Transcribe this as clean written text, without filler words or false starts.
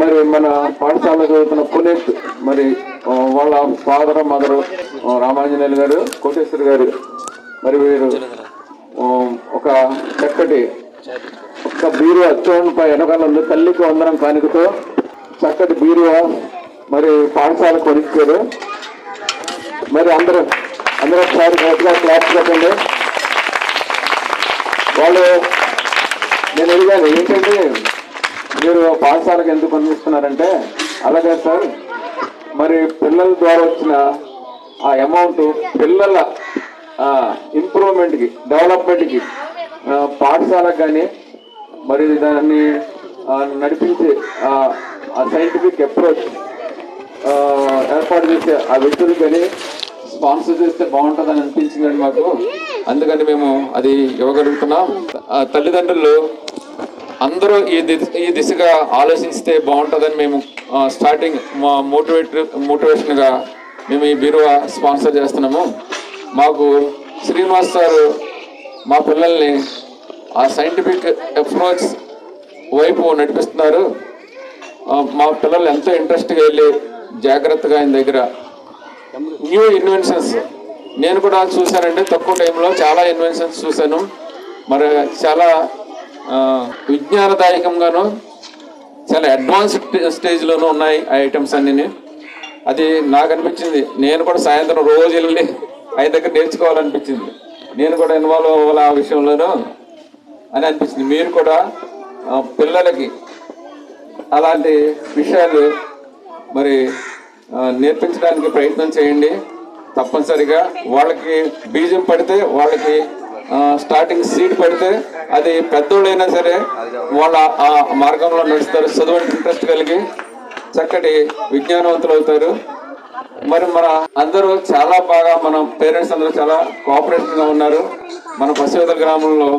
మరి మన పాఠశాలలో చదువుతున్న పునీత్, మరి వాళ్ళ ఫాదర్ మదరు రామాంజనేయులు గారు, కోటేశ్వర్ గారు, మరి వీరు ఒక చక్కటి ఒక్క బీరువా చూడండి వెనకాల ఉంది, తల్లికి వందనం కానుకతో చక్కటి బీరువా మరి పాఠశాల కొనిచ్చారు. మరి అందరూ ఒకసారి గట్టిగా క్లాస్ పెట్టండి. వాళ్ళు నేను అడిగాను ఏంటంటే మీరు పాఠశాలకు ఎందుకు అందిస్తున్నారంటే, అలాగే సార్ మరి పిల్లల ద్వారా వచ్చిన ఆ అమౌంట్ పిల్లల ఇంప్రూవ్మెంట్కి, డెవలప్మెంట్కి, పాఠశాలకు కానీ మరి దాన్ని నడిపించే ఆ సైంటిఫిక్ అప్రోచ్ ఏర్పాటు చేసే ఆ వ్యక్తులు కానీ స్పాన్సర్ చేస్తే బాగుంటుందని అనిపించిందండి మాకు. అందుకని మేము అది ఇవ్వగలుగుతున్నాం. తల్లిదండ్రులు అందరూ ఈ దిశగా ఆలోచిస్తే బాగుంటుందని మేము స్టార్టింగ్ మా మోటివేషన్గా మేము ఈ బీరువా స్పాన్సర్ చేస్తున్నాము. మాకు శ్రీనివాస్ సారు మా పిల్లల్ని ఆ సైంటిఫిక్ అప్రోచ్ వైపు నడిపిస్తున్నారు. మా పిల్లలు ఎంతో ఇంట్రెస్ట్గా వెళ్ళి జాగ్రత్తగా ఆయన దగ్గర న్యూ ఇన్వెన్షన్స్ నేను కూడా చూశానండి. తక్కువ టైంలో చాలా ఇన్వెన్షన్స్ చూశాను. మరి చాలా విజ్ఞానదాయకంగాను చాలా అడ్వాన్స్డ్ స్టేజ్లోనూ ఉన్నాయి ఆ ఐటమ్స్ అన్నీ. అది నాకు అనిపించింది, నేను కూడా సాయంత్రం రోజు వెళ్ళి ఆయన దగ్గర నేర్చుకోవాలనిపించింది. నేను కూడా ఇన్వాల్వ్ అవ్వాలి ఆ విషయంలోనూ అని అనిపించింది. మీరు కూడా పిల్లలకి అలాంటి విషయాలు మరి నేర్పించడానికి ప్రయత్నం చేయండి. తప్పనిసరిగా వాళ్ళకి బీజం పడితే, వాళ్ళకి స్టార్టింగ్ సీడ్ పడితే అది పెద్దోళ్ళైనా సరే వాళ్ళ ఆ మార్గంలో నడుస్తారు. చదువు ఇంట్రెస్ట్ కలిగి చక్కటి విజ్ఞానవంతులు అవుతారు. మరి మన అందరూ చాలా బాగా, మన పేరెంట్స్ అందరూ చాలా కోఆపరేటివ్గా ఉన్నారు. మన పసివేదల గ్రామంలో